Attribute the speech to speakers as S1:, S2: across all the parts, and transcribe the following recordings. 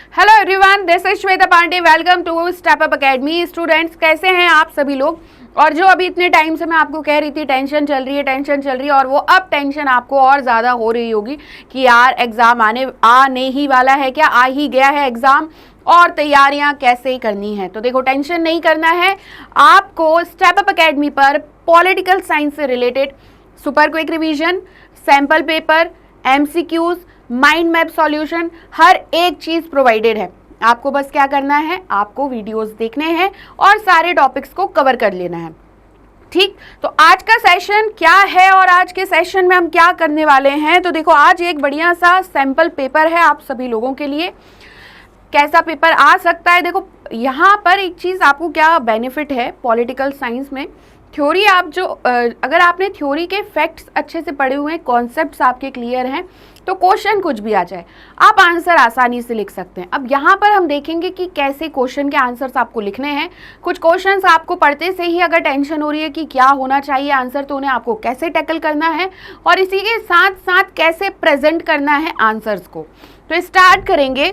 S1: Hello everyone, this is Shweta Pandey. Welcome to step up academy. Students, कैसे हैं आप सभी लोग? और जो अभी इतने टाइम से मैं आपको कह रही थी टेंशन चल रही है और वो अब टेंशन आपको और ज़्यादा हो रही होगी कि यार एग्ज़ाम आने ही वाला है, क्या आ ही गया है एग्ज़ाम और तैयारियां कैसे करनी है। तो देखो, टेंशन नहीं करना है आपको। स्टेप अप एकेडमी पर पॉलिटिकल साइंस से related super quick revision, sample paper, MCQs, mind map solution, हर एक चीज़ प्रोवाइडेड है। आपको बस क्या करना है, आपको वीडियोस देखने हैं और सारे टॉपिक्स को कवर कर लेना है। ठीक, तो आज का सेशन क्या है और आज के सेशन में हम क्या करने वाले हैं? तो देखो, आज एक बढ़िया सा सैम्पल पेपर है आप सभी लोगों के लिए। कैसा पेपर आ सकता है? देखो, यहाँ पर एक चीज़ आपको क्या बेनिफिट है पॉलिटिकल साइंस में। थ्योरी आप जो अगर आपने थ्योरी के फैक्ट्स अच्छे से पढ़े हुए हैं, कॉन्सेप्ट्स आपके क्लियर हैं, तो क्वेश्चन कुछ भी आ जाए आप आंसर आसानी से लिख सकते हैं। अब यहाँ पर हम देखेंगे कि कैसे क्वेश्चन के आंसर्स आपको लिखने हैं। कुछ क्वेश्चंस आपको पढ़ते से ही अगर टेंशन हो रही है कि क्या होना चाहिए आंसर, तो उन्हें आपको कैसे टैकल करना है और इसी के साथ साथ कैसे प्रेजेंट करना है आंसर्स को। तो स्टार्ट करेंगे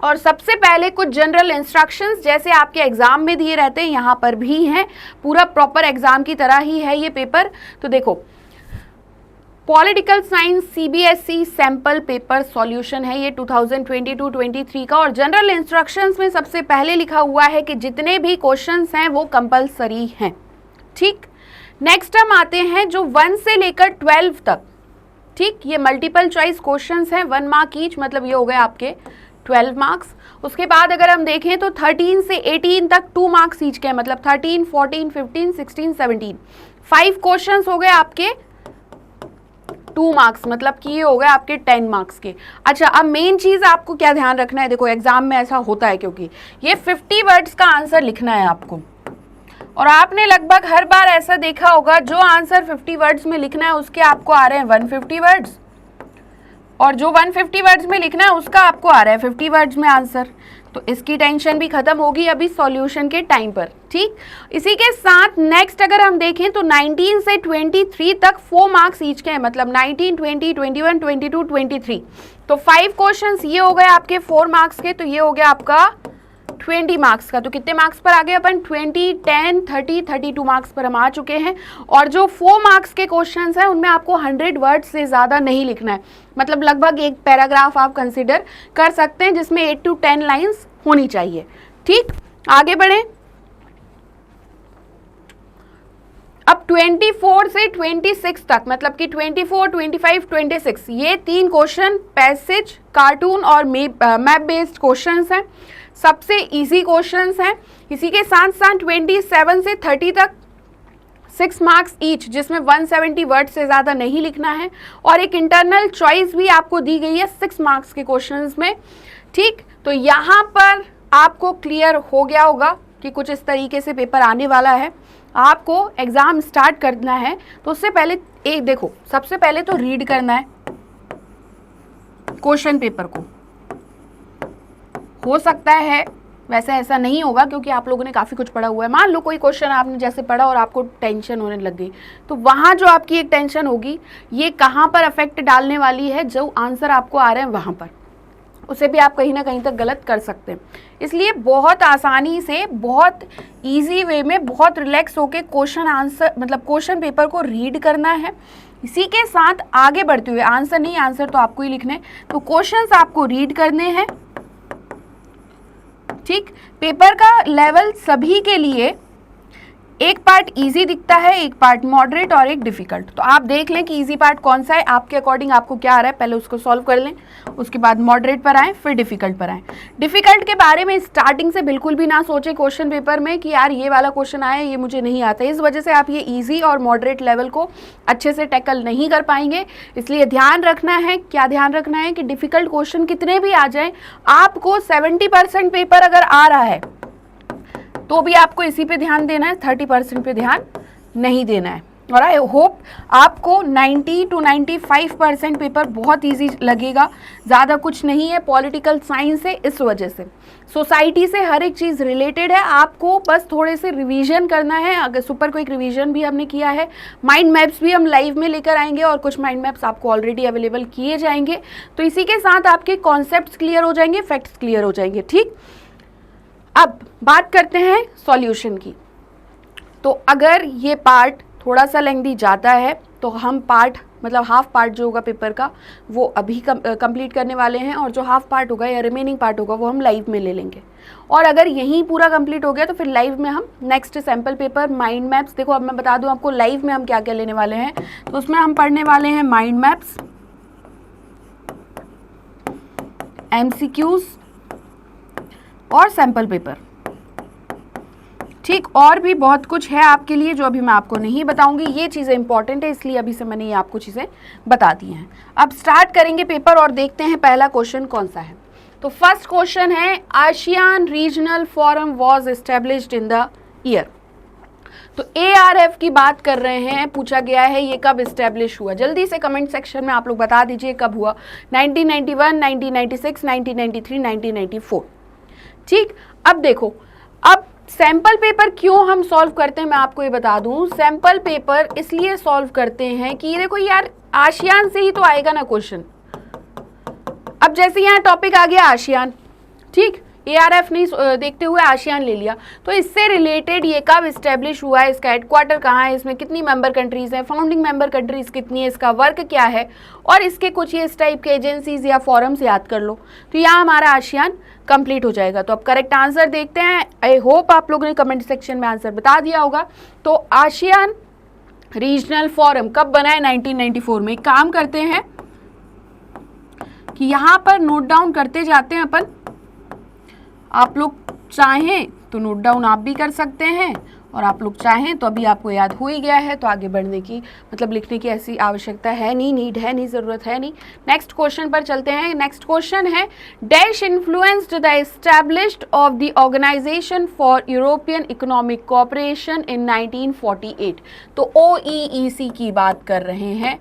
S1: और सबसे पहले कुछ जनरल इंस्ट्रक्शंस जैसे आपके एग्जाम में दिए रहते हैं यहाँ पर भी हैं। पूरा प्रॉपर एग्जाम की तरह ही है ये पेपर। तो देखो, political science CBSE sample paper solution है ये 2022-23 का। और जनरल इंस्ट्रक्शंस में सबसे पहले लिखा हुआ है कि जितने भी क्वेश्चंस हैं वो कंपलसरी हैं। ठीक, नेक्स्ट हम आते हैं जो 1 से लेकर 12 तक। ठीक, ये मल्टीपल चॉइस क्वेश्चंस हैं, 1 मार्क ईच, मतलब ये हो गए आपके 12 मार्क्स। उसके बाद अगर हम देखें तो 13 से 18 तक 2 मार्क्स ईच के, मतलब 13, 14, 15, 16, 17 5 क्वेश्चंस हो गए आपके 2 मार्क्स, मतलब कि ये हो गए आपके 10 मार्क्स के। अच्छा, अब मेन चीज़ आपको क्या ध्यान रखना है, देखो एग्जाम में ऐसा होता है क्योंकि ये 50 वर्ड्स का आंसर लिखना है आपको, और आपने लगभग हर बार ऐसा देखा होगा जो आंसर 50 वर्ड्स में लिखना है उसके आपको आ रहे हैं 150 वर्ड्स, और जो 150 वर्ड्स में लिखना है उसका आपको आ रहा है 50 वर्ड्स में आंसर। तो इसकी टेंशन भी खत्म होगी अभी सॉल्यूशन के टाइम पर। ठीक, इसी के साथ नेक्स्ट अगर हम देखें तो 19 से 23 तक 4 मार्क्स ईच के हैं, मतलब 19, 20, 21, 22, 23। तो 5 क्वेश्चंस ये हो गए आपके 4 मार्क्स के, तो ये हो गया आपका 20 मार्क्स का। तो कितने मार्क्स पर आ गए अपन? 20, 10, 30, 32 मार्क्स पर हम आ चुके हैं। और जो 4 मार्क्स के क्वेश्चंस हैं उनमें आपको 100 वर्ड से ज़्यादा नहीं लिखना है, मतलब लगभग एक पैराग्राफ आप कंसिडर कर सकते हैं जिसमें 8 to 10 लाइन्स होनी चाहिए। ठीक, आगे बढ़ें। अब 24 से 26 तक, मतलब कि 24, 25, 26 ये 3 क्वेश्चन पैसेज, कार्टून और मैप बेस्ड क्वेश्चंस हैं। सबसे इजी क्वेश्चंस हैं। इसी के साथ साथ 27 से 30 तक 6 मार्क्स ईच, जिसमें 170 वर्ड से ज़्यादा नहीं लिखना है, और एक इंटरनल चॉइस भी आपको दी गई है 6 मार्क्स के क्वेश्चंस में। ठीक, तो यहाँ पर आपको क्लियर हो गया होगा कि कुछ इस तरीके से पेपर आने वाला है। आपको एग्ज़ाम स्टार्ट करना है तो उससे पहले एक देखो, सबसे पहले तो रीड करना है क्वेश्चन पेपर को। हो सकता है वैसे ऐसा नहीं होगा क्योंकि आप लोगों ने काफ़ी कुछ पढ़ा हुआ है। मान लो कोई क्वेश्चन आपने जैसे पढ़ा और आपको टेंशन होने लग गई, तो वहाँ जो आपकी एक टेंशन होगी ये कहाँ पर अफेक्ट डालने वाली है, जो आंसर आपको आ रहे हैं वहाँ पर, उसे भी आप कहीं ना कहीं तक गलत कर सकते हैं। इसलिए बहुत आसानी से, बहुत ईजी वे में, बहुत रिलैक्स होकर क्वेश्चन आंसर, मतलब क्वेश्चन पेपर को रीड करना है। इसी के साथ आगे बढ़ते हुए, आंसर नहीं, आंसर तो आपको ही लिखने, तो क्वेश्चंस आपको रीड करने हैं। ठीक, पेपर का लेवल सभी के लिए एक पार्ट इजी दिखता है, एक पार्ट मॉडरेट और एक डिफिकल्ट। तो आप देख लें कि इजी पार्ट कौन सा है, आपके अकॉर्डिंग आपको क्या आ रहा है, पहले उसको सॉल्व कर लें, उसके बाद मॉडरेट पर आएँ, फिर डिफिकल्ट पर आएँ। डिफिकल्ट के बारे में स्टार्टिंग से बिल्कुल भी ना सोचें क्वेश्चन पेपर में कि यार ये वाला क्वेश्चन आया, ये मुझे नहीं आता। इस वजह से आप ये ईजी और मॉडरेट लेवल को अच्छे से टैकल नहीं कर पाएंगे। इसलिए ध्यान रखना है, क्या ध्यान रखना है कि डिफिकल्ट क्वेश्चन कितने भी आ जाएँ, आपको 70% पेपर अगर आ रहा है तो भी आपको इसी पे ध्यान देना है, 30% पे ध्यान नहीं देना है। और आई होप आपको 90 to 95% पेपर बहुत इजी लगेगा, ज़्यादा कुछ नहीं है। पॉलिटिकल साइंस है, इस वजह से सोसाइटी से हर एक चीज़ रिलेटेड है, आपको बस थोड़े से रिवीजन करना है। अगर सुपर क्विक रिवीजन भी हमने किया है, माइंड मैप्स भी हम लाइव में लेकर आएंगे और कुछ माइंड मैप्स आपको ऑलरेडी अवेलेबल किए जाएंगे, तो इसी के साथ आपके कॉन्सेप्ट्स क्लियर हो जाएंगे, फैक्ट्स क्लियर हो जाएंगे। ठीक, अब बात करते हैं सॉल्यूशन की। तो अगर ये पार्ट थोड़ा सा लेंथी जाता है तो हम पार्ट मतलब हाफ पार्ट जो होगा पेपर का वो अभी कंप्लीट करने वाले हैं, और जो हाफ पार्ट होगा या रिमेनिंग पार्ट होगा वो हम लाइव में ले लेंगे। और अगर यहीं पूरा कंप्लीट हो गया तो फिर लाइव में हम next sample paper, mind maps, देखो अब मैं बता दूं आपको लाइव में हम क्या क्या लेने वाले हैं। तो उसमें हम पढ़ने वाले हैं माइंड मैप्स, MCQs और सैम्पल पेपर। ठीक, और भी बहुत कुछ है आपके लिए जो अभी मैं आपको नहीं बताऊंगी, ये चीज़ें इंपॉर्टेंट है इसलिए अभी से मैंने ये आपको चीज़ें बता दी हैं। अब स्टार्ट करेंगे पेपर और देखते हैं पहला क्वेश्चन कौन सा है। तो फर्स्ट क्वेश्चन है, ASEAN regional forum was established in the year. तो ARF की बात कर रहे हैं, पूछा गया है ये कब एस्टेब्लिश हुआ। जल्दी से कमेंट सेक्शन में आप लोग बता दीजिए कब हुआ। 1991, 1996, 1993, 1994। ठीक, अब देखो, अब सैम्पल पेपर क्यों हम सॉल्व करते हैं मैं आपको ये बता दूं। सैम्पल पेपर इसलिए सॉल्व करते हैं कि देखो यार आसियान से ही तो आएगा ना क्वेश्चन। अब जैसे यहाँ टॉपिक आ गया आसियान, ठीक, ARF नहीं देखते हुए आसियान ले लिया, तो इससे रिलेटेड ये कब इस्टेब्लिश हुआ है, इसका हेडक्वार्टर कहाँ है, इसमें कितनी मेंबर कंट्रीज हैं, फाउंडिंग मेंबर कंट्रीज कितनी है, इसका वर्क क्या है, और इसके कुछ ये इस टाइप के एजेंसीज या फॉरम्स याद कर लो। तो यहाँ हमारा आसियान कंप्लीट हो जाएगा। तो अब करेक्ट आंसर देखते हैं। आई होप आप लोगों ने कमेंट सेक्शन में आंसर बता दिया होगा। तो आसियान रीजनल फोरम कब बना है? 1994 में। एक काम करते हैं कि यहाँ पर नोट डाउन करते जाते हैं अपन, आप लोग चाहें तो नोट डाउन आप भी कर सकते हैं, और आप लोग चाहें तो अभी आपको याद हो ही गया है तो आगे बढ़ने की मतलब लिखने की ऐसी आवश्यकता है नहीं, नीड है नहीं, ज़रूरत है नहीं। नेक्स्ट क्वेश्चन पर चलते हैं। नेक्स्ट क्वेश्चन है, dash influenced the established of the organization for European economic cooperation in 1948। तो OEEC की बात कर रहे हैं,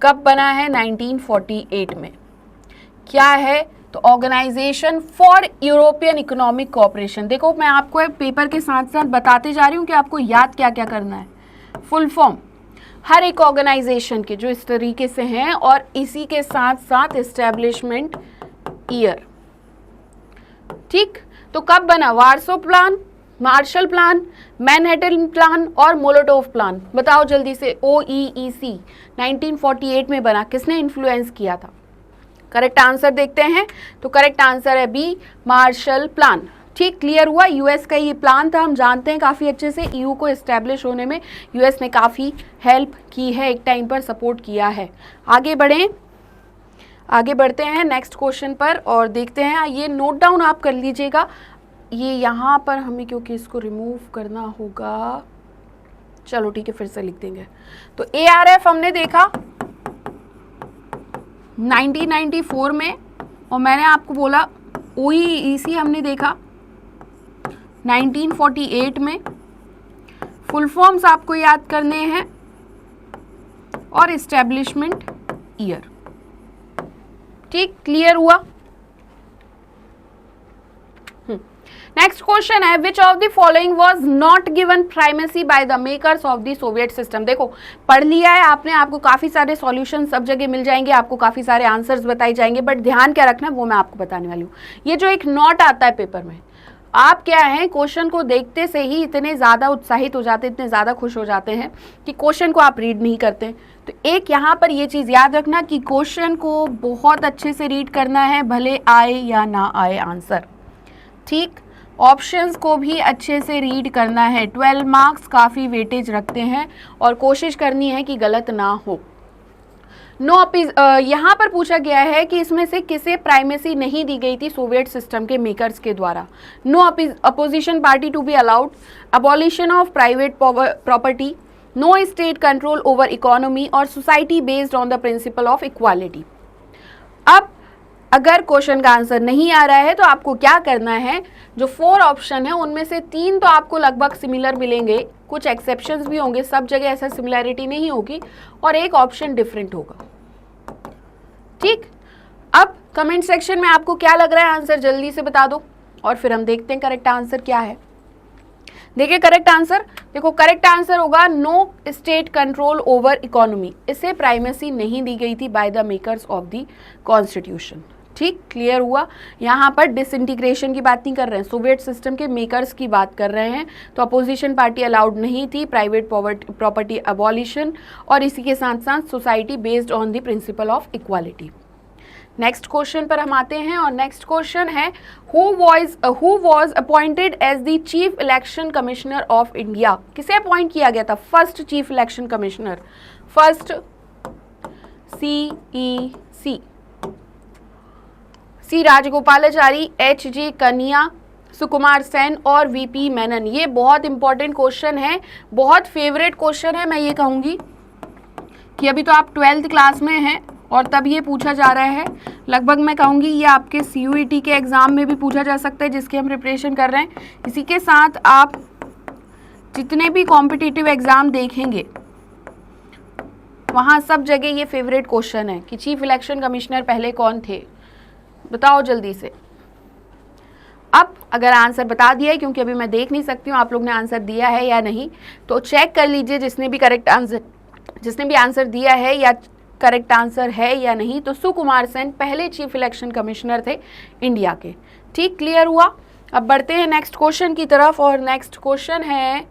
S1: कब बना है? 1948 में। क्या है? तो organization for European economic cooperation. देखो मैं आपको पेपर के साथ साथ बताते जा रही हूँ कि आपको याद क्या क्या करना है। फुल फॉर्म हर एक ऑर्गेनाइजेशन के जो इस तरीके से हैं, और इसी के साथ साथ एस्टेब्लिशमेंट ईयर। ठीक, तो कब बना? वार्सो plan, Marshall plan, Manhattan plan और मोलोटोव प्लान। बताओ जल्दी से। OEEC 1948 में बना, किसने इन्फ्लुएंस किया था? करेक्ट आंसर देखते हैं। तो करेक्ट आंसर है बी, मार्शल प्लान। ठीक, क्लियर हुआ। यूएस का ये प्लान था, हम जानते हैं काफ़ी अच्छे से। EU को इस्टेब्लिश होने में यूएस ने काफ़ी हेल्प की है, एक टाइम पर सपोर्ट किया है। आगे बढ़ें, आगे बढ़ते हैं नेक्स्ट क्वेश्चन पर और देखते हैं। ये नोट डाउन आप कर लीजिएगा। ये यहाँ पर हमें क्योंकि इसको रिमूव करना होगा, चलो ठीक है फिर से लिख देंगे। तो ARF हमने देखा 1994 में, और मैंने आपको बोला OEEC हमने देखा 1948 में। फुल फॉर्म्स आपको याद करने हैं और एस्टेब्लिशमेंट ईयर। ठीक, क्लियर हुआ। नेक्स्ट क्वेश्चन है, विच of the following was not given primacy bye the makers of the Soviet system. देखो पढ़ लिया है आपने, आपको काफ़ी सारे सॉल्यूशन सब जगह मिल जाएंगे, आपको काफ़ी सारे आंसर्स बताए जाएंगे, बट ध्यान क्या रखना है वो मैं आपको बताने वाली हूँ। ये जो एक नॉट आता है पेपर में, आप क्या है क्वेश्चन को देखते से ही इतने ज़्यादा उत्साहित हो जाते हैं, इतने ज़्यादा खुश हो जाते हैं कि क्वेश्चन को आप रीड नहीं करते। तो एक यहाँ पर ये चीज़ याद रखना कि क्वेश्चन को बहुत अच्छे से रीड करना है, भले आए या ना आए आंसर। ठीक, ऑप्शंस को भी अच्छे से रीड करना है। 12 मार्क्स काफ़ी वेटेज रखते हैं और कोशिश करनी है कि गलत ना हो। यहाँ पर पूछा गया है कि इसमें से किसे प्राइमेसी नहीं दी गई थी सोवियत सिस्टम के मेकर्स के द्वारा। No opposition party to be allowed, abolition of private property, no state control over economy और society based on the principle of equality. अब अगर क्वेश्चन का आंसर नहीं आ रहा है तो आपको क्या करना है, जो 4 ऑप्शन है उनमें से 3 तो आपको लगभग सिमिलर मिलेंगे, कुछ एक्सेप्शंस भी होंगे, सब जगह ऐसा सिमिलैरिटी नहीं होगी, और एक ऑप्शन डिफरेंट होगा। ठीक, अब कमेंट सेक्शन में आपको क्या लग रहा है आंसर जल्दी से बता दो, और फिर हम देखते हैं करेक्ट आंसर क्या है। देखिए करेक्ट आंसर, देखो करेक्ट आंसर होगा no state control over economy. इसे प्राइमेसी नहीं दी गई थी by the makers of the constitution. ठीक, क्लियर हुआ। यहाँ पर डिसइंटीग्रेशन की बात नहीं कर रहे हैं, सोवियत सिस्टम के मेकर्स की बात कर रहे हैं। तो अपोजिशन पार्टी अलाउड नहीं थी, प्राइवेट प्रॉपर्टी अबॉलिशन, और इसी के साथ साथ society based on the principle of equality. Next question पर हम आते हैं, और नेक्स्ट क्वेश्चन है who was appointed as the chief election commissioner of India. किसे अपॉइंट किया गया था first chief election commissioner? First CEC, C Rajagopalachari, HJ Kania, Sukumar Sen और VP मेनन। ये बहुत इंपॉर्टेंट क्वेश्चन है, बहुत फेवरेट क्वेश्चन है। मैं ये कहूँगी कि अभी तो आप 12th क्लास में हैं और तब ये पूछा जा रहा है। लगभग मैं कहूँगी ये आपके CUET के एग्ज़ाम में भी पूछा जा सकता है, जिसकी हम प्रिपरेशन कर रहे हैं। इसी के साथ आप जितने भी कॉम्पिटिटिव एग्ज़ाम देखेंगे वहाँ सब जगह ये फेवरेट क्वेश्चन है कि चीफ इलेक्शन कमिश्नर पहले कौन थे, बताओ जल्दी से। अब अगर आंसर बता दिया है, क्योंकि अभी मैं देख नहीं सकती हूँ आप लोग ने आंसर दिया है या नहीं, तो चेक कर लीजिए जिसने भी आंसर दिया है या करेक्ट आंसर है या नहीं। तो सुकुमार सेन पहले चीफ इलेक्शन कमिश्नर थे इंडिया के। ठीक, क्लियर हुआ। अब बढ़ते हैं नेक्स्ट क्वेश्चन की तरफ, और नेक्स्ट क्वेश्चन है,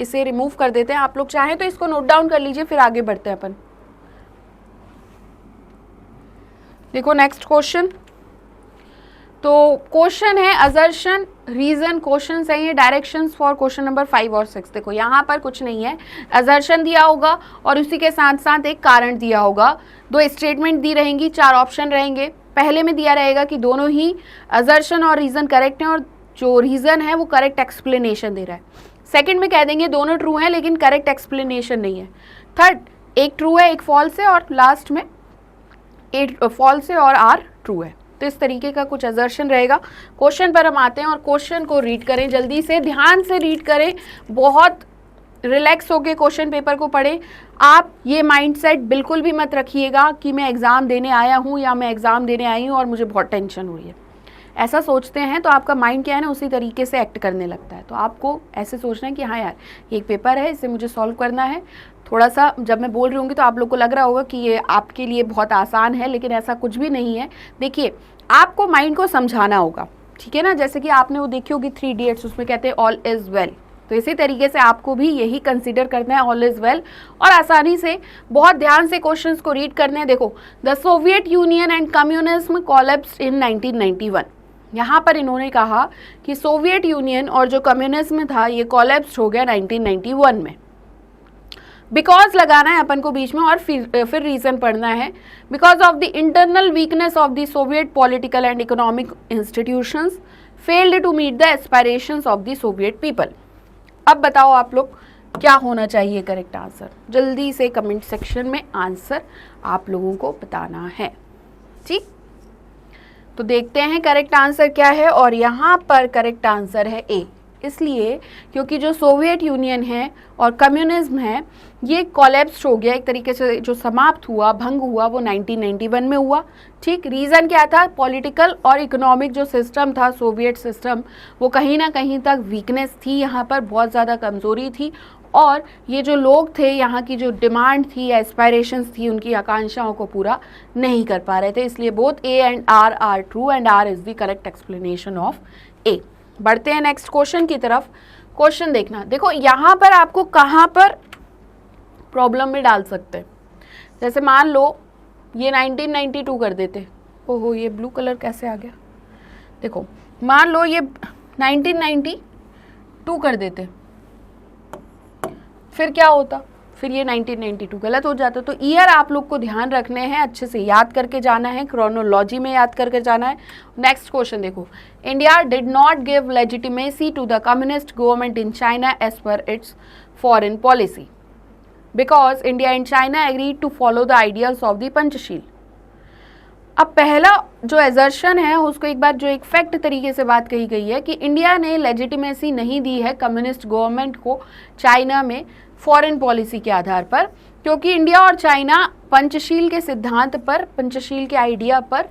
S1: इसे रिमूव कर देते हैं। आप लोग चाहें तो इसको नोट डाउन कर लीजिए, फिर आगे बढ़ते हैं अपन। देखो नेक्स्ट क्वेश्चन, तो क्वेश्चन है असर्शन रीजन क्वेश्चन है ये, डायरेक्शंस फॉर क्वेश्चन नंबर 5 और 6। देखो यहाँ पर कुछ नहीं है, असर्शन दिया होगा और उसी के साथ साथ एक कारण दिया होगा, 2 स्टेटमेंट दी रहेंगी, 4 ऑप्शन रहेंगे। पहले में दिया रहेगा कि दोनों ही असर्शन और रीजन करेक्ट हैं, और जो रीजन है वो करेक्ट एक्सप्लेनेशन दे रहा है। सेकंड में कह देंगे दोनों ट्रू हैं लेकिन करेक्ट एक्सप्लेनेशन नहीं है। थर्ड, एक ट्रू है एक फॉल्स है, और लास्ट में 8 फॉल्स है और R ट्रू है। तो इस तरीके का कुछ असर्शन रहेगा। क्वेश्चन पर हम आते हैं, और क्वेश्चन को रीड करें, जल्दी से ध्यान से रीड करें, बहुत रिलैक्स होकर क्वेश्चन पेपर को पढ़ें। आप ये माइंडसेट बिल्कुल भी मत रखिएगा कि मैं एग्ज़ाम देने आया हूँ या मैं एग्ज़ाम देने आई हूँ और मुझे बहुत टेंशन हो रही है। ऐसा सोचते हैं तो आपका माइंड क्या है ना, उसी तरीके से एक्ट करने लगता है। तो आपको ऐसे सोचना है कि हाँ यार ये एक पेपर है, इसे मुझे सॉल्व करना है। थोड़ा सा जब मैं बोल रही होंगी तो आप लोग को लग रहा होगा कि ये आपके लिए बहुत आसान है, लेकिन ऐसा कुछ भी नहीं है। देखिए आपको माइंड को समझाना होगा, ठीक है ना। जैसे कि आपने वो देखी होगी 3 Idiots, उसमें कहते हैं ऑल इज़ वेल। तो इसी तरीके से आपको भी यही कंसीडर करना है, ऑल इज़ वेल, और आसानी से बहुत ध्यान से क्वेश्चंस को रीड करने हैं। देखो, the Soviet Union and communism collapsed in 1991। यहाँ पर इन्होंने कहा कि सोवियत यूनियन और जो कम्युनिज्म था ये कोलैप्स हो गया 1991 में। बिकॉज लगाना है अपन को बीच में, और फिर रीजन पढ़ना है। Because of the internal weakness of the Soviet political and economic institutions failed to meet the aspirations of the Soviet people. अब बताओ आप लोग क्या होना चाहिए करेक्ट आंसर? जल्दी से कमेंट सेक्शन में आंसर आप लोगों को बताना है। ठीक, तो देखते हैं करेक्ट आंसर क्या है, और यहाँ पर करेक्ट आंसर है ए। इसलिए क्योंकि जो सोवियत यूनियन है और कम्युनिज्म है ये कोलैप्स हो गया, एक तरीके से जो समाप्त हुआ, भंग हुआ, वो 1991 में हुआ। ठीक, रीज़न क्या था? पॉलिटिकल और इकोनॉमिक जो सिस्टम था सोवियत सिस्टम, वो कहीं ना कहीं तक वीकनेस थी, यहाँ पर बहुत ज़्यादा कमज़ोरी थी, और ये जो लोग थे यहाँ की जो डिमांड थी या एस्पायरेशंस थी, उनकी आकांक्षाओं को पूरा नहीं कर पा रहे थे। इसलिए both A and R are true, and R is the correct explanation of A. बढ़ते हैं नेक्स्ट क्वेश्चन की तरफ। क्वेश्चन देखना, देखो यहाँ पर आपको कहाँ पर प्रॉब्लम में डाल सकते हैं। जैसे मान लो ये 1992 कर देते, ओहो ये ब्लू कलर कैसे आ गया, देखो मान लो ये 1992 कर देते, फिर क्या होता? फिर ये 1992 गलत हो जाता। तो ईयर आप लोग को ध्यान रखने हैं, अच्छे से याद करके जाना है, क्रोनोलॉजी में याद करके जाना है। नेक्स्ट क्वेश्चन देखो, India did not give legitimacy to the communist government in China as per its foreign policy because India and China agreed to follow the ideals of the Panchsheel. अब पहला जो एजर्शन है उसको एक बार जो एक फैक्ट तरीके से बात कही गई है कि इंडिया ने लेजिटिमेसी नहीं दी है कम्युनिस्ट गवर्नमेंट को चाइना में फॉरेन पॉलिसी के आधार पर, क्योंकि इंडिया और चाइना पंचशील के सिद्धांत पर, पंचशील के आइडिया पर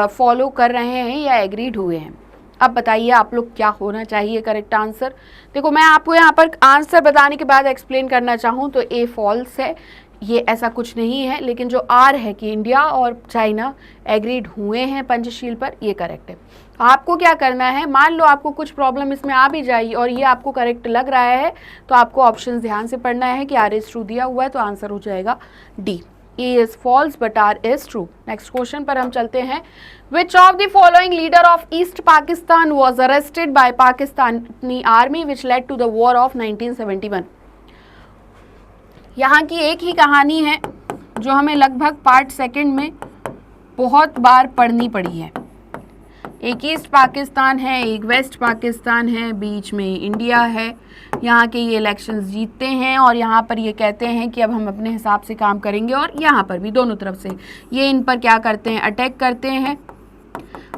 S1: फॉलो कर रहे हैं या एग्रीड हुए हैं। अब बताइए आप लोग क्या होना चाहिए करेक्ट आंसर। देखो मैं आपको यहाँ पर आंसर बताने के बाद एक्सप्लेन करना चाहूँ तो ए फॉल्स है, ये ऐसा कुछ नहीं है, लेकिन जो आर है कि इंडिया और चाइना एग्रीड हुए हैं पंचशील पर, ये करेक्ट है। आपको क्या करना है, मान लो आपको कुछ प्रॉब्लम इसमें आ भी जाए और ये आपको करेक्ट लग रहा है तो आपको ऑप्शन ध्यान से पढ़ना है कि आर इज ट्रू दिया हुआ है तो आंसर हो जाएगा D, A is false but R is true. Next question पर हम चलते हैं। Which of the following leader of east Pakistan was arrested by Pakistani army which led to the war of 1971। यहाँ की एक ही कहानी है जो हमें लगभग पार्ट सेकंड में बहुत बार पढ़नी पड़ी है। एक ईस्ट पाकिस्तान है, एक वेस्ट पाकिस्तान है, बीच में इंडिया है। यहाँ के ये इलेक्शंस जीतते हैं और यहाँ पर ये कहते हैं कि अब हम अपने हिसाब से काम करेंगे, और यहाँ पर भी दोनों तरफ से ये इन पर क्या करते हैं, अटैक करते हैं।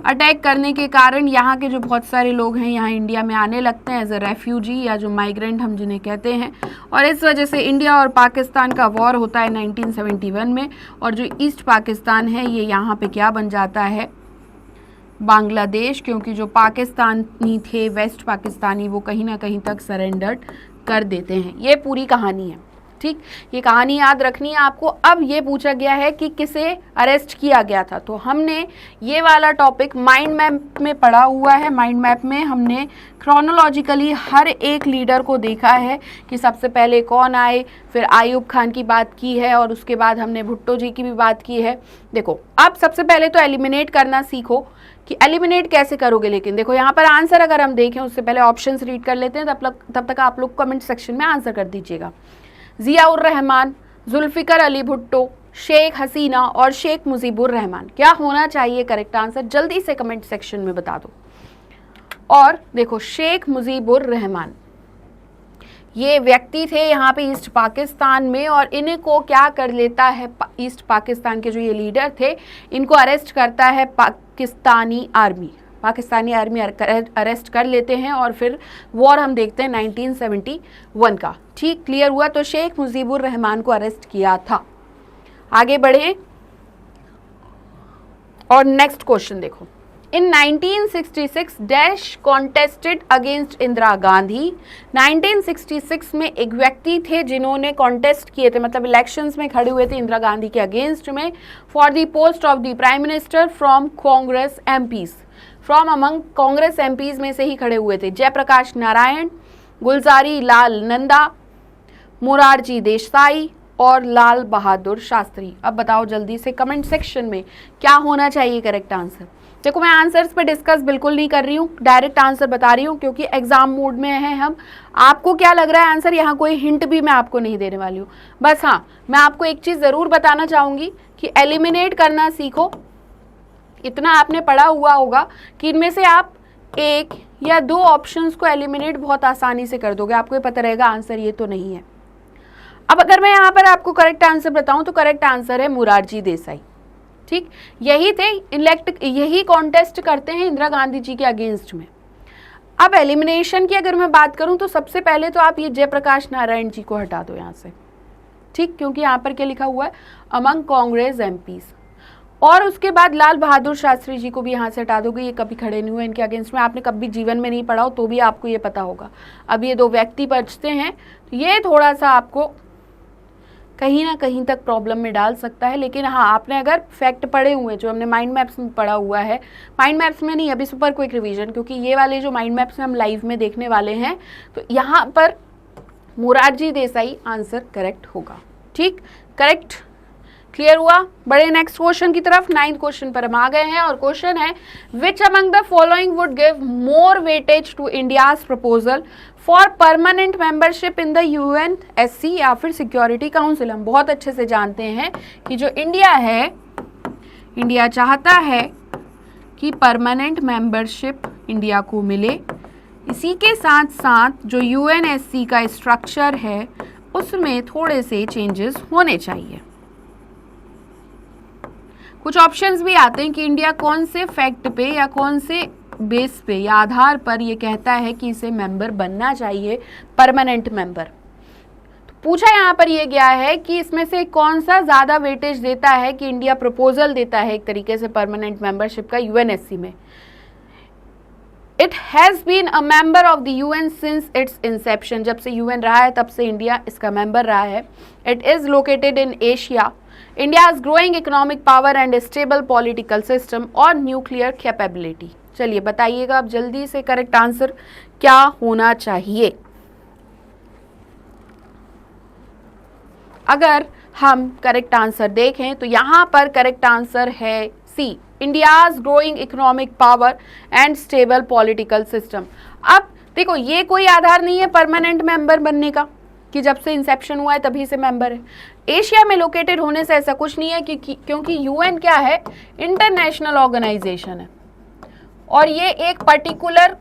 S1: अटैक करने के कारण यहाँ के जो बहुत सारे लोग हैं यहाँ इंडिया में आने लगते हैं एज अ रेफ्यूजी या जो माइग्रेंट हम जिन्हें कहते हैं, और इस वजह से इंडिया और पाकिस्तान का वॉर होता है 1971 में, और जो ईस्ट पाकिस्तान है ये यहाँ पे क्या बन जाता है, बांग्लादेश, क्योंकि जो पाकिस्तानी थे वेस्ट पाकिस्तानी वो कहीं ना कहीं तक सरेंडर कर देते हैं। ये पूरी कहानी है, ठीक, ये कहानी याद रखनी है आपको। अब ये पूछा गया है कि किसे अरेस्ट किया गया था, तो हमने ये वाला टॉपिक माइंड मैप में पढ़ा हुआ है। माइंड मैप में हमने क्रोनोलॉजिकली हर एक लीडर को देखा है कि सबसे पहले कौन आए, फिर आयूब खान की बात की है और उसके बाद हमने भुट्टो जी की भी बात की है। देखो अब सबसे पहले तो एलिमिनेट करना सीखो कि एलिमिनेट कैसे करोगे, लेकिन देखो यहाँ पर आंसर अगर हम देखें उससे पहले ऑप्शंस रीड कर लेते हैं, तब तक आप लोग कमेंट सेक्शन में आंसर कर दीजिएगा। जियाउर रहमान, जुल्फिकर अली भुट्टो, शेख हसीना और शेख मुजीबुर रहमान, क्या होना चाहिए करेक्ट आंसर, जल्दी से कमेंट सेक्शन में बता दो। और देखो शेख मुजीबुर रहमान ये व्यक्ति थे यहाँ पे ईस्ट पाकिस्तान में, और इन्हीं को क्या कर लेता है, ईस्ट पाकिस्तान के जो ये लीडर थे इनको अरेस्ट करता है पाकिस्तानी आर्मी अरेस्ट कर लेते हैं, और फिर वॉर हम देखते हैं 1971 का। ठीक, क्लियर हुआ। तो शेख मुजीबुर रहमान को अरेस्ट किया था। आगे बढ़े और नेक्स्ट क्वेश्चन देखो। इन 1966 dash contested against Indira Gandhi. 1966 में एक व्यक्ति थे जिन्होंने कॉन्टेस्ट किए थे, मतलब इलेक्शंस में खड़े हुए थे इंदिरा गांधी के अगेंस्ट में, for the post of the prime minister from Congress MPs. From among Congress MPs में से ही खड़े हुए थे जयप्रकाश नारायण, गुलजारी लाल नंदा, मोरारजी देसाई और लाल बहादुर शास्त्री। अब बताओ जल्दी से कमेंट सेक्शन में क्या होना चाहिए करेक्ट आंसर। देखो मैं आंसर्स पे डिस्कस बिल्कुल नहीं कर रही हूँ, डायरेक्ट आंसर बता रही हूँ क्योंकि एग्जाम मोड में है हम। आपको क्या लग रहा है आंसर, यहाँ कोई हिंट भी मैं आपको नहीं देने वाली हूँ। बस हाँ, मैं आपको एक चीज़ ज़रूर बताना चाहूँगी कि एलिमिनेट करना सीखो। इतना आपने पढ़ा हुआ होगा कि इनमें से आप एक या दो ऑप्शंस को एलिमिनेट बहुत आसानी से कर दोगे, आपको ये पता रहेगा आंसर ये तो नहीं है। अब अगर मैं यहाँ पर आपको करेक्ट आंसर बताऊँ तो करेक्ट आंसर है मोरारजी देसाई। ठीक, यही थे इलेक्ट, यही कॉन्टेस्ट करते हैं इंदिरा गांधी जी के अगेंस्ट में। अब एलिमिनेशन की अगर मैं बात करूं तो सबसे पहले तो आप ये जयप्रकाश नारायण जी को हटा दो यहाँ से, ठीक, क्योंकि यहाँ पर क्या लिखा हुआ है, अमंग कांग्रेस एमपीज। और उसके बाद लाल बहादुर शास्त्री जी को भी यहाँ से हटा दोगे, ये कभी खड़े नहीं हुए इनके अगेंस्ट में, आपने कभी जीवन में नहीं पढ़ा हो तो भी आपको ये पता होगा। अब ये दो व्यक्ति बचते हैं, तो ये थोड़ा सा आपको कहीं ना कहीं तक प्रॉब्लम में डाल सकता है। लेकिन हाँ, आपने अगर फैक्ट पढ़े हुए जो हमने माइंड मैप्स में पढ़ा हुआ है, माइंड मैप्स में नहीं अभी सुपर क्विक रिवीजन, क्योंकि ये वाले जो माइंड मैप्स में हम लाइव में देखने वाले हैं, तो यहाँ पर मोरारजी देसाई आंसर करेक्ट होगा। ठीक, करेक्ट, क्लियर हुआ। बड़े नेक्स्ट क्वेश्चन की तरफ, 9th क्वेश्चन पर हम आ गए हैं और क्वेश्चन है which among the following would give more weightage to India's proposal for permanent membership in the UNSC या फिर सिक्योरिटी काउंसिल। हम बहुत अच्छे से जानते हैं कि जो इंडिया है, इंडिया चाहता है कि परमानेंट मेंबरशिप इंडिया को मिले, इसी के साथ साथ जो UNSC का स्ट्रक्चर है उसमें थोड़े से चेंजेस होने चाहिए। कुछ ऑप्शंस भी आते हैं कि इंडिया कौन से फैक्ट पे या कौन से बेस पे या आधार पर ये कहता है कि इसे मेंबर बनना चाहिए, परमानेंट मेंबर। तो पूछा यहाँ पर ये गया है कि इसमें से कौन सा ज़्यादा वेटेज देता है कि इंडिया प्रपोजल देता है एक तरीके से परमानेंट मेंबरशिप का यूएनएससी में। It has been a member of the UN since its inception, जब से यूएन रहा है तब से इंडिया इसका मेंबर रहा है। It is located in Asia. India's growing economic power and stable political system और न्यूक्लियर कैपेबिलिटी। चलिए बताइएगा अब जल्दी से करेक्ट आंसर क्या होना चाहिए। अगर हम करेक्ट आंसर देखें तो यहां पर करेक्ट आंसर है C, India's growing economic power and stable political system. अब देखो ये कोई आधार नहीं है परमानेंट मेंबर बनने का कि जब से इंसेप्शन हुआ है तभी से मेंबर है। एशिया में लोकेटेड होने से ऐसा कुछ नहीं है क्योंकि यूएन क्या है, इंटरनेशनल ऑर्गेनाइजेशन है और ये एक पर्टिकुलर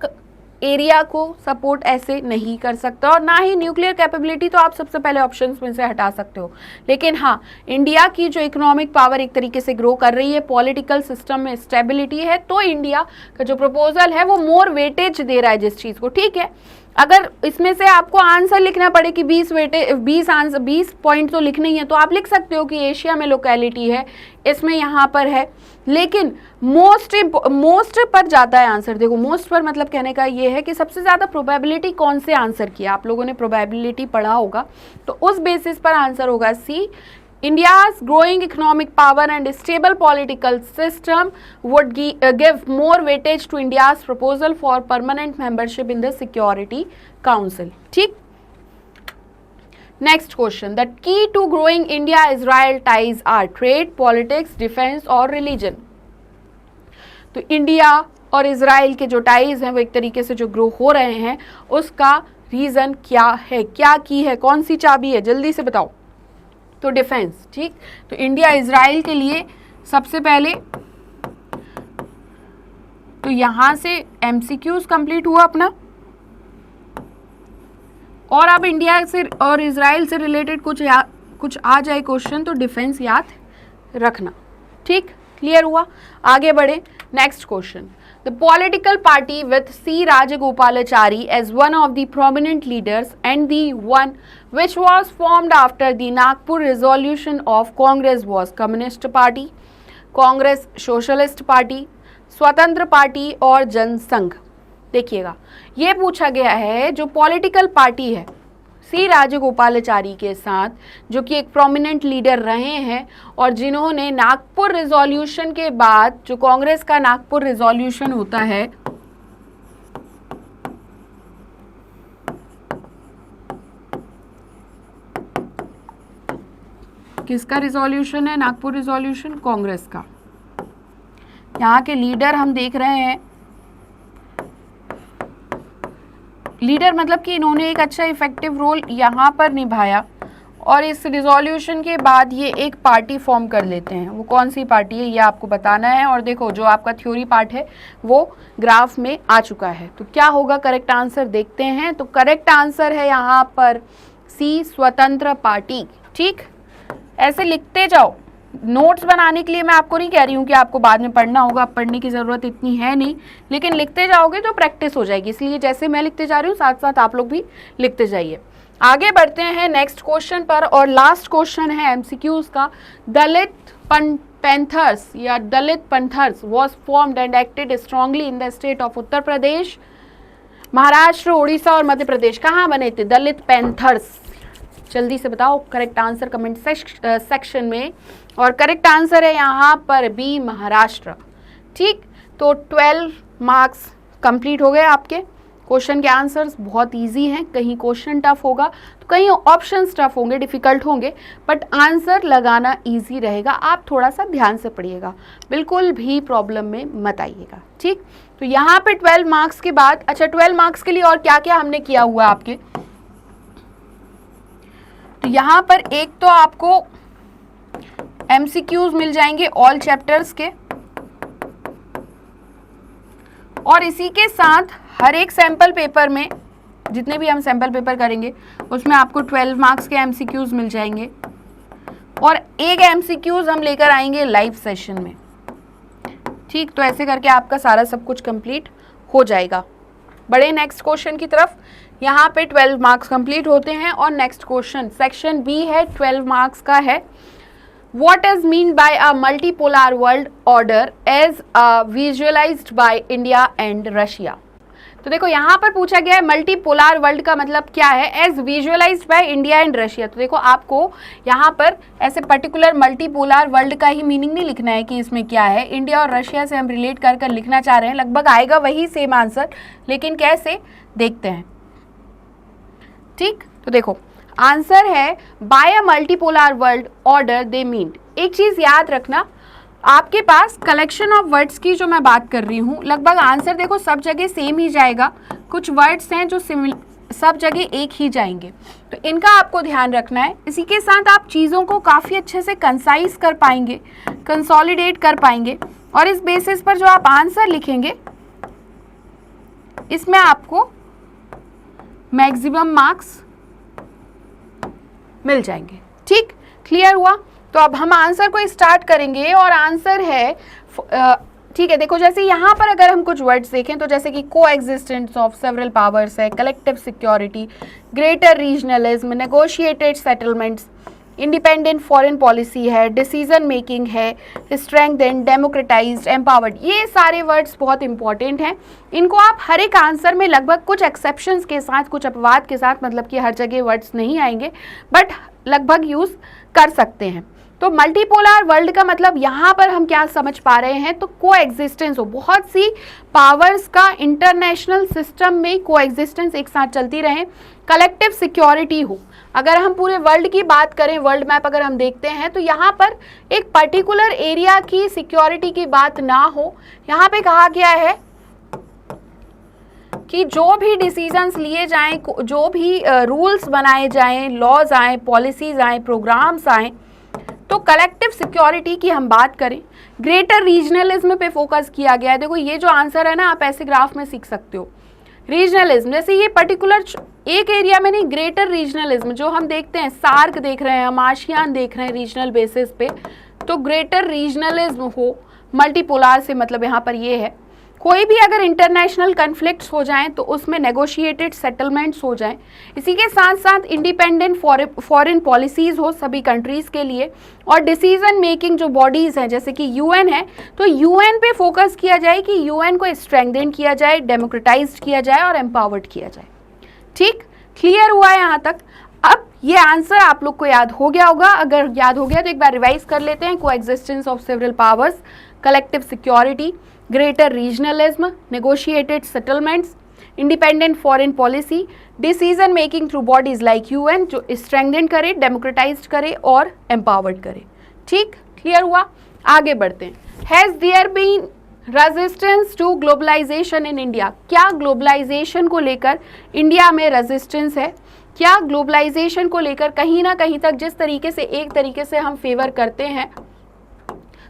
S1: एरिया को सपोर्ट ऐसे नहीं कर सकता, और ना ही न्यूक्लियर कैपेबिलिटी तो आप सबसे पहले ऑप्शंस में से हटा सकते हो। लेकिन हाँ, इंडिया की जो इकोनॉमिक पावर एक तरीके से ग्रो कर रही है, पॉलिटिकल सिस्टम में स्टेबिलिटी है, तो इंडिया का जो प्रपोजल है वो मोर वेटेज दे रहा है जिस चीज़ को। ठीक है, अगर इसमें से आपको आंसर लिखना पड़े कि 20 पॉइंट तो लिखने ही है तो आप लिख सकते हो कि एशिया में लोकेलिटी है, इसमें यहाँ पर है, लेकिन मोस्ट पर जाता है आंसर। देखो मोस्ट पर मतलब कहने का ये है कि सबसे ज़्यादा प्रोबेबिलिटी कौन से आंसर की है, आप लोगों ने प्रोबेबिलिटी पढ़ा होगा, तो उस बेसिस पर आंसर होगा सी, India's growing economic power and stable political system would give more weightage to India's proposal for permanent membership in the Security Council. ठीक? Next question. The key to growing India-Israel ties are trade, politics, defense और religion. तो India और Israel के जो ties हैं वो एक तरीके से जो ग्रो हो रहे हैं उसका रीज़न क्या है, क्या की है, कौन सी चाबी है, जल्दी से बताओ। तो डिफेंस। ठीक, तो इंडिया इजराइल के लिए सबसे पहले तो यहां से एमसीक्यूज कंप्लीट हुआ अपना, और अब इंडिया से और इजराइल से रिलेटेड कुछ आ जाए क्वेश्चन तो डिफेंस याद रखना। ठीक, क्लियर हुआ, आगे बढ़े। Next question, the political party with C. Rajagopalachari as one of the prominent leaders and the one which was formed after the Nagpur resolution of Congress was Communist Party, Congress Socialist Party, स्वतंत्र party और जनसंघ। देखिएगा ये पूछा गया है जो political party है सी राजगोपालाचारी के साथ, जो कि एक प्रोमिनेंट लीडर रहे हैं और जिन्होंने नागपुर रिजोल्यूशन के बाद, जो कांग्रेस का नागपुर रिजोल्यूशन होता है, किसका रिजोल्यूशन है, नागपुर रिजोल्यूशन कांग्रेस का। यहाँ के लीडर हम देख रहे हैं, लीडर मतलब कि इन्होंने एक अच्छा इफेक्टिव रोल यहाँ पर निभाया और इस रिजोल्यूशन के बाद ये एक पार्टी फॉर्म कर लेते हैं। वो कौन सी पार्टी है ये आपको बताना है, और देखो जो आपका थ्योरी पार्ट है वो ग्राफ में आ चुका है। तो क्या होगा करेक्ट आंसर, देखते हैं। तो करेक्ट आंसर है यहाँ पर सी, स्वतंत्र पार्टी। ठीक, ऐसे लिखते जाओ। नोट्स बनाने के लिए मैं आपको नहीं कह रही हूँ कि आपको बाद में पढ़ना होगा, पढ़ने की ज़रूरत इतनी है नहीं, लेकिन लिखते जाओगे तो प्रैक्टिस हो जाएगी। इसलिए जैसे मैं लिखते जा रही हूँ साथ साथ आप लोग भी लिखते जाइए। आगे बढ़ते हैं नेक्स्ट क्वेश्चन पर, और लास्ट क्वेश्चन है एमसीक्यूज का। दलित पैंथर्स या Dalit Panthers was formed and acted strongly in the state of Uttar Pradesh, Maharashtra, Orissa और मध्य प्रदेश। कहाँ बने थे दलित पैंथर्स, जल्दी से बताओ करेक्ट आंसर कमेंट सेक्शन में। और करेक्ट आंसर है यहाँ पर बी, महाराष्ट्र। ठीक, तो 12 मार्क्स कंप्लीट हो गए आपके। क्वेश्चन के आंसर्स बहुत इजी हैं, कहीं क्वेश्चन टफ होगा तो कहीं ऑप्शंस टफ होंगे, डिफिकल्ट होंगे, बट आंसर लगाना इजी रहेगा। आप थोड़ा सा ध्यान से पढ़िएगा, बिल्कुल भी प्रॉब्लम में मत आइएगा। ठीक, तो यहाँ पे 12 मार्क्स के बाद, अच्छा 12 मार्क्स के लिए और क्या क्या हमने किया हुआ आपके, तो यहाँ पर एक तो आपको एमसीक्यूज मिल जाएंगे ऑल चैप्टर्स के, और इसी के साथ हर एक सैम्पल पेपर में, जितने भी हम सैम्पल पेपर करेंगे उसमें आपको 12 मार्क्स के एमसीक्यूज मिल जाएंगे। और एक MCQs हम लेकर आएंगे लाइव सेशन में। ठीक, तो ऐसे करके आपका सारा सब कुछ कंप्लीट हो जाएगा। बड़े नेक्स्ट क्वेश्चन की तरफ। यहाँ पे 12 मार्क्स कंप्लीट होते हैं और नेक्स्ट क्वेश्चन सेक्शन बी है, 12 मार्क्स का है। What is mean by a multipolar world order as visualized by India and Russia? तो देखो यहाँ पर पूछा गया है मल्टीपोलर वर्ल्ड का मतलब क्या है, as visualized by India and Russia. तो देखो आपको यहाँ पर ऐसे पर्टिकुलर मल्टीपोलर वर्ल्ड का ही मीनिंग नहीं लिखना है कि इसमें क्या है, इंडिया और रशिया से हम रिलेट कर कर लिखना चाह रहे हैं। लगभग आएगा वही सेम आंसर, लेकिन कैसे देखते हैं। ठीक, तो देखो आंसर है by a multipolar world order they mean. एक चीज याद रखना, आपके पास कलेक्शन ऑफ वर्ड्स की जो मैं बात कर रही हूँ, लगभग आंसर देखो सब जगह सेम ही जाएगा। कुछ वर्ड्स हैं जो सब जगह एक ही जाएंगे, तो इनका आपको ध्यान रखना है। इसी के साथ आप चीज़ों को काफ़ी अच्छे से कंसाइज कर पाएंगे, कंसोलिडेट कर पाएंगे, और इस बेसिस पर जो आप आंसर लिखेंगे इसमें आपको मैक्सिमम मार्क्स मिल जाएंगे। ठीक, क्लियर हुआ? तो अब हम आंसर को स्टार्ट करेंगे और आंसर है ठीक है। देखो जैसे यहाँ पर अगर हम कुछ वर्ड्स देखें तो जैसे कि को एग्जिस्टेंस ऑफ सेवरल पावर्स है, collective security, greater regionalism, negotiated settlements, independent foreign policy है, डिसीजन मेकिंग है, स्ट्रेंथेंड, डेमोक्रेटाइज्ड, एम्पावर्ड, ये सारे वर्ड्स बहुत इंपॉर्टेंट हैं। इनको आप हर एक आंसर में लगभग कुछ एक्सेप्शंस के साथ, कुछ अपवाद के साथ, मतलब कि हर जगह वर्ड्स नहीं आएंगे बट लगभग यूज़ कर सकते हैं। तो मल्टीपोलर वर्ल्ड का मतलब यहाँ पर हम क्या समझ पा रहे हैं, तो को एग्जिस्टेंस हो, बहुत सी पावर्स का इंटरनेशनल सिस्टम में को एग्जिस्टेंस एक साथ चलती रहे, कलेक्टिव सिक्योरिटी हो। अगर हम पूरे वर्ल्ड की बात करें, वर्ल्ड मैप अगर हम देखते हैं तो यहाँ पर एक पर्टिकुलर एरिया की सिक्योरिटी की बात ना हो। यहाँ पे कहा गया है कि जो भी डिसीजंस लिए जाएं, जो भी रूल्स बनाए जाएं, लॉज आए, पॉलिसीज आए, प्रोग्राम्स आए, तो कलेक्टिव सिक्योरिटी की हम बात करें, ग्रेटर रीजनलिज्म पे फोकस किया गया है। देखो ये जो आंसर है ना, आप ऐसे ग्राफ में सीख सकते हो। रीजनलिज्म जैसे ये पर्टिकुलर एक एरिया में नहीं, ग्रेटर रीजनलिज्म जो हम देखते हैं, सार्क देख रहे हैं, हम आसियान देख रहे हैं रीजनल बेसिस पे, तो ग्रेटर रीजनलिज्म हो, मल्टीपोलर से मतलब यहाँ पर ये है। कोई भी अगर इंटरनेशनल कन्फ्लिक्ट्स हो जाएं तो उसमें नेगोशिएटेड सेटलमेंट्स हो जाएं। इसी के साथ साथ इंडिपेंडेंट फॉरेन पॉलिसीज़ हो सभी कंट्रीज़ के लिए, और डिसीजन मेकिंग जो बॉडीज़ हैं जैसे कि यूएन है, तो यूएन पे फोकस किया जाए कि यूएन को स्ट्रेंथन किया जाए, डेमोक्रेटाइज्ड किया जाए और एम्पावर्ड किया जाए। ठीक, क्लियर हुआ है यहाँ तक? अब ये आंसर आप लोग को याद हो गया होगा। अगर याद हो गया तो एक बार रिवाइज कर लेते हैं। को existence of several powers, collective security, greater regionalism, negotiated settlements, independent foreign policy, decision making through bodies like UN जो स्ट्रेंथन करे, डेमोक्रेटाइज्ड करे और एम्पावर्ड करे। ठीक, क्लियर हुआ? आगे बढ़ते हैं। Has there been resistance to globalization in India? क्या ग्लोबलाइजेशन को लेकर इंडिया में रेजिस्टेंस है? क्या ग्लोबलाइजेशन को लेकर कहीं ना कहीं तक जिस तरीके से एक तरीके से हम फेवर करते हैं,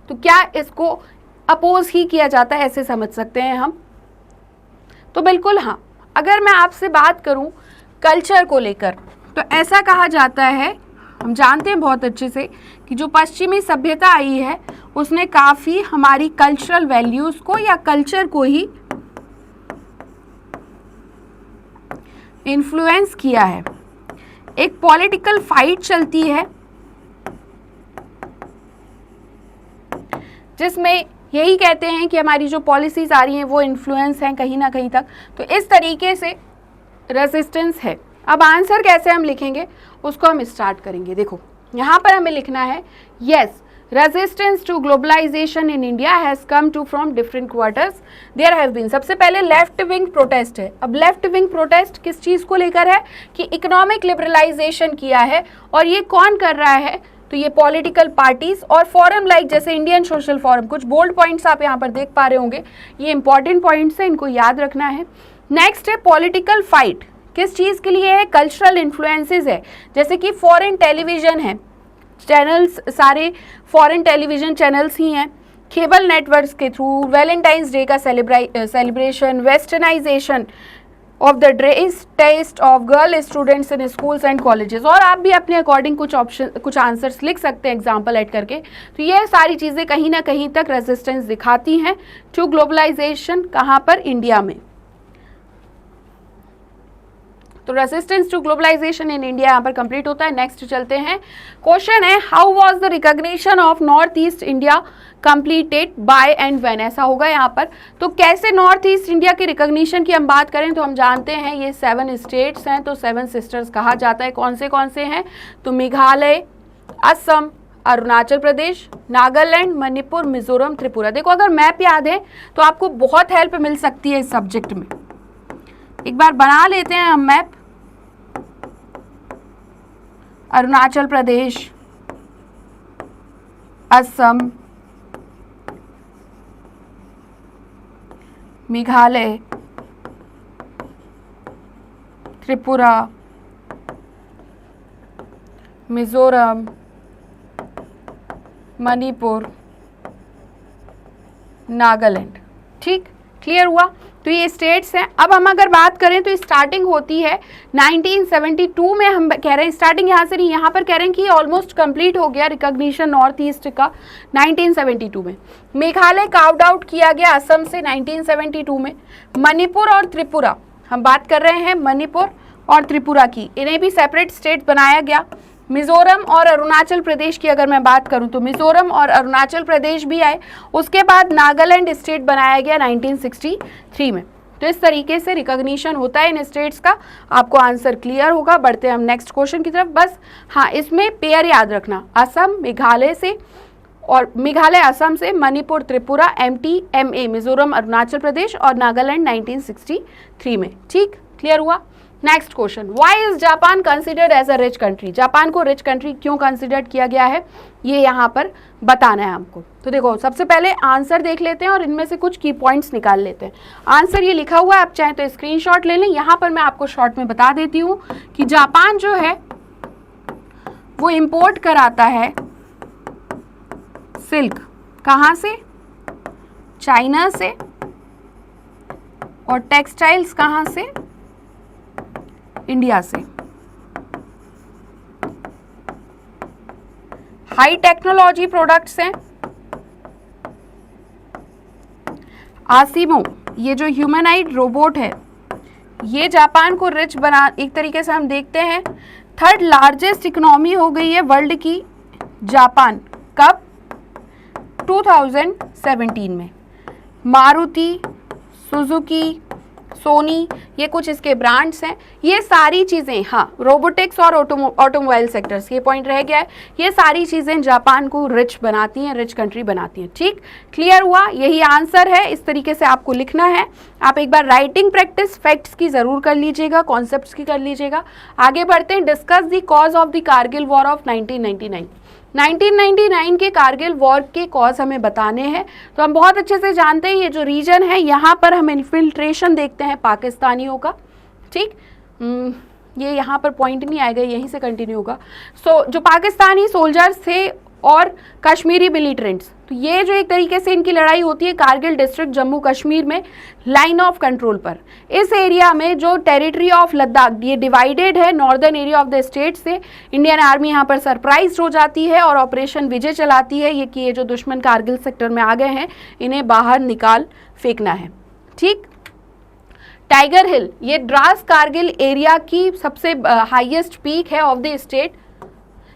S1: तो क्या इसको अपोज ही किया जाता है, ऐसे समझ सकते हैं हम? तो बिल्कुल हाँ। अगर मैं आपसे बात करूं कल्चर को लेकर, तो ऐसा कहा जाता है, हम जानते हैं बहुत अच्छे से कि जो पश्चिमी सभ्यता आई है उसने काफ़ी हमारी कल्चरल वैल्यूज़ को या कल्चर को ही इन्फ्लुएंस किया है। एक पॉलिटिकल फाइट चलती है जिसमें यही कहते हैं कि हमारी जो पॉलिसीज़ आ रही हैं वो इन्फ्लुएंस हैं कहीं ना कहीं तक, तो इस तरीके से रेजिस्टेंस है। अब आंसर कैसे हम लिखेंगे उसको हम स्टार्ट करेंगे। देखो यहाँ पर हमें लिखना है yes, resistance to globalization in India has come to from different quarters. There have been, सबसे पहले लेफ्ट विंग प्रोटेस्ट है। अब लेफ्ट विंग प्रोटेस्ट किस चीज़ को लेकर है कि इकोनॉमिक लिबरलाइजेशन किया है, और ये कौन कर रहा है, तो ये पॉलिटिकल पार्टीज और फोरम लाइक जैसे इंडियन सोशल फोरम। कुछ बोल्ड पॉइंट्स आप यहाँ पर देख पा रहे होंगे, ये इंपॉर्टेंट पॉइंट्स हैं, इनको याद रखना है। नेक्स्ट है पॉलिटिकल फाइट, किस चीज़ के लिए है, कल्चरल इन्फ्लुएंसेस है, जैसे कि फॉरेन टेलीविजन है, चैनल्स सारे फॉरेन टेलीविजन चैनल्स ही हैं, केबल नेटवर्क्स के थ्रू, वैलेंटाइंस डे का celebration, westernization, of the dress taste of girl students in schools and colleges. और आप भी अपने अकॉर्डिंग कुछ आंसर्स लिख सकते हैं एग्जाम्पल ऐड करके। तो ये सारी चीज़ें कहीं ना कहीं तक रेजिस्टेंस दिखाती हैं टू ग्लोबलाइजेशन। कहाँ पर? इंडिया में। तो resistance to globalization in India यहाँ पर कंप्लीट होता है। नेक्स्ट चलते हैं। क्वेश्चन है how was the recognition of north east India completed by and when. ऐसा होगा यहाँ पर। तो कैसे नॉर्थ ईस्ट इंडिया के रिकॉग्निशन की हम बात करें तो हम जानते हैं ये 7 स्टेट्स हैं, तो 7 सिस्टर्स कहा जाता है। कौन से हैं? तो मेघालय, असम, अरुणाचल प्रदेश, नागालैंड, मणिपुर, मिजोरम, त्रिपुरा। देखो अगर मैप याद है तो आपको बहुत हेल्प मिल सकती है इस सब्जेक्ट में। एक बार बना लेते हैं हम मैप। अरुणाचल प्रदेश, असम, मेघालय, त्रिपुरा, मिजोरम, मणिपुर, नागालैंड। ठीक, क्लियर हुआ? तो ये स्टेट्स हैं। अब हम अगर बात करें तो स्टार्टिंग होती है 1972 में। हम कह रहे हैं स्टार्टिंग यहाँ से नहीं, यहाँ पर कह रहे हैं कि ऑलमोस्ट कंप्लीट हो गया रिकॉग्निशन नॉर्थ ईस्ट का 1972 में। मेघालय कार्व्ड आउट किया गया असम से 1972 में। मणिपुर और त्रिपुरा, हम बात कर रहे हैं मणिपुर और त्रिपुरा की, इन्हें भी सेपरेट स्टेट बनाया गया। मिजोरम और अरुणाचल प्रदेश की अगर मैं बात करूं तो मिजोरम और अरुणाचल प्रदेश भी आए। उसके बाद नागालैंड स्टेट बनाया गया 1963 में। तो इस तरीके से रिकॉग्निशन होता है इन स्टेट्स का। आपको आंसर क्लियर होगा। बढ़ते हैं हम नेक्स्ट क्वेश्चन की तरफ। बस हाँ, इसमें पेयर याद रखना, असम मेघालय से और मेघालय असम से, मणिपुर त्रिपुरा, MA मिजोरम अरुणाचल प्रदेश और नागालैंड 1963 में। ठीक, क्लियर हुआ? Next question, why is Japan considered as a rich country. Japan को रिच कंट्री क्यों कंसिडर्ड किया गया है, ये यहाँ पर बताना है हमको। तो देखो सबसे पहले आंसर देख लेते हैं और इनमें से कुछ की पॉइंट्स निकाल लेते हैं। आंसर ये लिखा हुआ है, आप चाहें तो स्क्रीनशॉट ले लें। यहाँ पर मैं आपको शॉर्ट में बता देती हूँ कि जापान जो है वो इंपोर्ट कराता है सिल्क। कहाँ से? चाइना से। और टेक्सटाइल्स कहाँ से? इंडिया से। हाई टेक्नोलॉजी प्रोडक्ट्स हैं। आसिमो, ये जो ह्यूमनाइड रोबोट है, ये जापान को रिच बना, एक तरीके से हम देखते हैं 3rd लार्जेस्ट इकोनॉमी हो गई है वर्ल्ड की जापान। कब? 2017 में। मारुति, सुजुकी, सोनी, ये कुछ इसके ब्रांड्स हैं। ये सारी चीज़ें, हाँ, रोबोटिक्स और ऑटोमोबाइल सेक्टर्स, ये पॉइंट रह गया है। ये सारी चीज़ें जापान को रिच बनाती हैं, रिच कंट्री बनाती हैं। ठीक, क्लियर हुआ? यही आंसर है। इस तरीके से आपको लिखना है। आप एक बार राइटिंग प्रैक्टिस फैक्ट्स की ज़रूर कर लीजिएगा, कॉन्सेप्ट्स की कर लीजिएगा। आगे बढ़ते हैं। Discuss the cause of the Kargil war of 1999। 1999 के कारगिल वॉर के कॉज हमें बताने हैं। तो हम बहुत अच्छे से जानते हैं ये जो रीजन है, यहाँ पर हम इन्फिल्ट्रेशन देखते हैं पाकिस्तानियों का। ठीक, ये यहाँ पर पॉइंट नहीं आएगा, यहीं से कंटिन्यू होगा। सो जो पाकिस्तानी सोल्जर्स थे और कश्मीरी मिलिटेंट्स, तो ये जो एक तरीके से इनकी लड़ाई होती है कारगिल डिस्ट्रिक्ट जम्मू कश्मीर में लाइन ऑफ कंट्रोल पर। इस एरिया में जो टेरिटरी ऑफ लद्दाख, ये डिवाइडेड है northern area of the state से। इंडियन आर्मी यहाँ पर सरप्राइज हो जाती है और ऑपरेशन विजय चलाती है ये कि ये जो दुश्मन कारगिल सेक्टर में आ गए हैं इन्हें बाहर निकाल फेंकना है। ठीक, टाइगर हिल, ये द्रास कारगिल एरिया की सबसे हाईएस्ट पीक है ऑफ द स्टेट।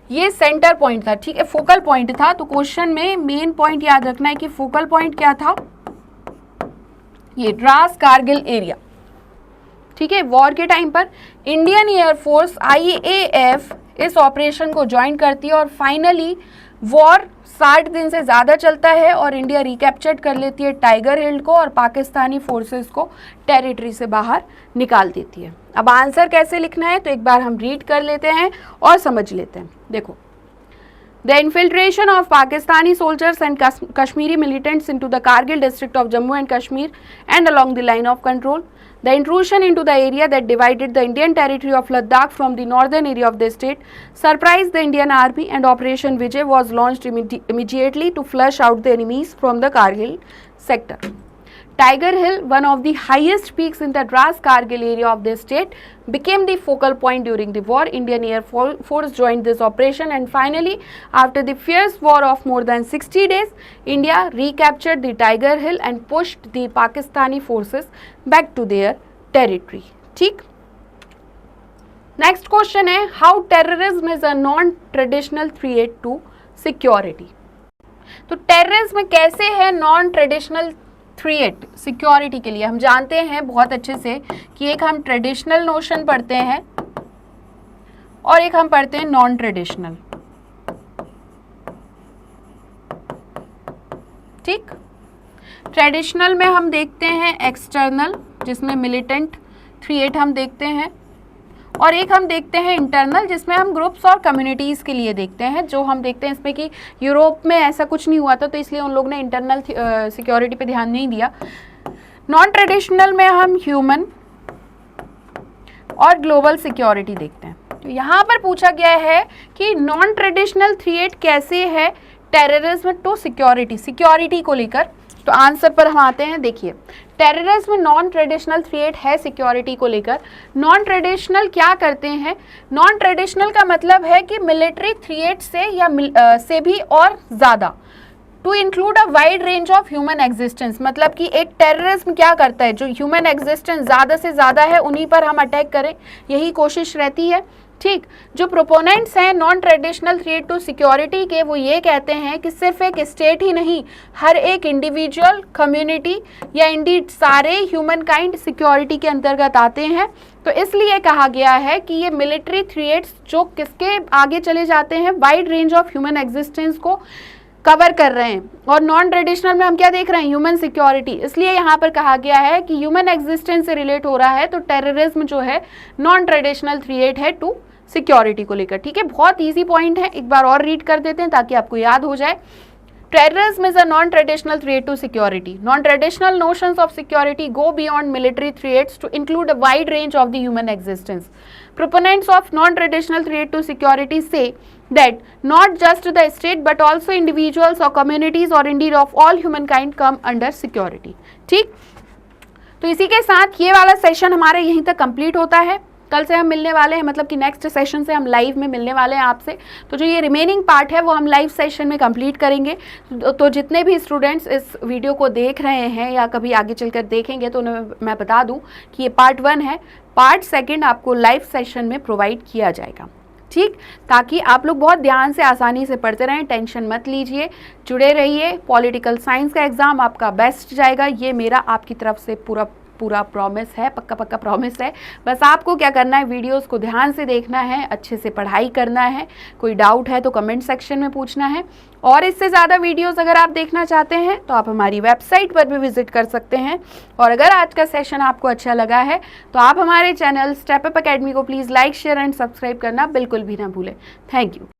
S1: ये सेंटर पॉइंट था, ठीक है, फोकल पॉइंट था। तो क्वेश्चन में मेन पॉइंट याद रखना है कि फोकल पॉइंट क्या था, ये द्रास कारगिल एरिया। ठीक है, वॉर के टाइम पर इंडियन एयरफोर्स IAF इस ऑपरेशन को ज्वाइन करती है और फाइनली वॉर 60 दिन से ज़्यादा चलता है और इंडिया रिकैप्चर्ड कर लेती है टाइगर हिल को और पाकिस्तानी फोर्सेस को टेरिटरी से बाहर निकाल देती है। अब आंसर कैसे लिखना है तो एक बार हम रीड कर लेते हैं और समझ लेते हैं। देखो, the infiltration of Pakistani soldiers and Kashmiri militants into the Kargil district of Jammu and Kashmir and along the line of control. The intrusion into the area that divided the Indian territory of Ladakh from the northern area of the state surprised the Indian Army, and Operation Vijay was launched immediately to flush out the enemies from the Kargil sector. Tiger Hill, one of the highest peaks in the Dras Kargil area of the state, became the focal point during the war. Indian Air Force joined this operation, and finally, after the fierce war of more than 60 days, India recaptured the Tiger Hill and pushed the Pakistani forces back to their territory. ठीक. Next question है, how terrorism is a non-traditional threat to security. तो terrorism कैसे है non traditional threat security के लिए. हम जानते हैं बहुत अच्छे से कि एक हम ट्रेडिशनल नोशन पढ़ते हैं और एक हम पढ़ते हैं नॉन ट्रेडिशनल. ठीक. ट्रेडिशनल में हम देखते हैं एक्सटर्नल, जिसमें मिलिटेंट थ्रेट हम देखते हैं, और एक हम देखते हैं इंटरनल, जिसमें हम ग्रुप्स और कम्युनिटीज़ के लिए देखते हैं. जो हम देखते हैं इसमें कि यूरोप में ऐसा कुछ नहीं हुआ था, तो इसलिए उन लोग ने इंटरनल सिक्योरिटी पे ध्यान नहीं दिया. नॉन ट्रेडिशनल में हम ह्यूमन और ग्लोबल सिक्योरिटी देखते हैं. तो यहाँ पर पूछा गया है कि नॉन ट्रेडिशनल थ्रेट कैसे है टेररिज्म टू सिक्योरिटी, सिक्योरिटी को लेकर. तो आंसर पर हम आते हैं. देखिए, टेररिज्म नॉन ट्रेडिशनल थ्रेट है सिक्योरिटी को लेकर. नॉन ट्रेडिशनल क्या करते हैं? नॉन ट्रेडिशनल का मतलब है कि मिलिट्री थ्रेट से या से भी और ज़्यादा, to include a wide range of human existence. मतलब कि एक टेररिज्म क्या करता है, जो ह्यूमन एग्जिस्टेंस ज़्यादा से ज़्यादा है उन्हीं पर हम अटैक करें, यही कोशिश रहती है. ठीक. जो प्रोपोनेंट्स हैं non traditional threat to security के, वो ये कहते हैं कि सिर्फ एक स्टेट ही नहीं, हर एक इंडिविजुअल, कम्युनिटी या इंडीड सारे ह्यूमन काइंड सिक्योरिटी के अंतर्गत आते हैं. तो इसलिए कहा गया है कि ये मिलिट्री थ्रेट्स जो किसके आगे चले जाते हैं, wide range of human existence को कवर कर रहे हैं. और नॉन ट्रेडिशनल में हम क्या देख रहे हैं, ह्यूमन सिक्योरिटी. इसलिए यहाँ पर कहा गया है कि ह्यूमन एग्जिस्टेंस से रिलेट हो रहा है, तो टेररिज्म जो है नॉन ट्रेडिशनल थ्रेट है टू सिक्योरिटी को लेकर. ठीक है, बहुत इजी पॉइंट है, एक बार और रीड कर देते हैं ताकि आपको याद हो जाए. Terrorism is a non-traditional threat to security. Non-traditional notions of security go beyond military threats to include a wide range of the human existence. Proponents of non-traditional threat to security say that not just the state but also individuals or communities or indeed of all humankind come under security. ठीक. तो इसी के साथ ये वाला session हमारे यहीं तक कंप्लीट होता है. कल से हम मिलने वाले हैं, मतलब कि नेक्स्ट सेशन से हम लाइव में मिलने वाले हैं आपसे. तो जो ये रिमेनिंग पार्ट है वो हम लाइव सेशन में कंप्लीट करेंगे. तो जितने भी स्टूडेंट्स इस वीडियो को देख रहे हैं या कभी आगे चलकर देखेंगे, तो उन्हें मैं बता दूं कि ये पार्ट 1 है. पार्ट 2 आपको लाइव सेशन में प्रोवाइड किया जाएगा. ठीक, ताकि आप लोग बहुत ध्यान से आसानी से पढ़ते रहें. टेंशन मत लीजिए, जुड़े रहिए. पॉलिटिकल साइंस का एग्ज़ाम आपका बेस्ट जाएगा, ये मेरा आपकी तरफ से पूरा प्रॉमिस है, पक्का प्रॉमिस है. बस आपको क्या करना है, वीडियोस को ध्यान से देखना है, अच्छे से पढ़ाई करना है. कोई डाउट है तो कमेंट सेक्शन में पूछना है. और इससे ज़्यादा वीडियोस अगर आप देखना चाहते हैं तो आप हमारी वेबसाइट पर भी विजिट कर सकते हैं. और अगर आज का सेशन आपको अच्छा लगा है तो आप हमारे चैनल स्टेप अप अकेडमी को please like, share and subscribe करना बिल्कुल भी ना भूलें. Thank you.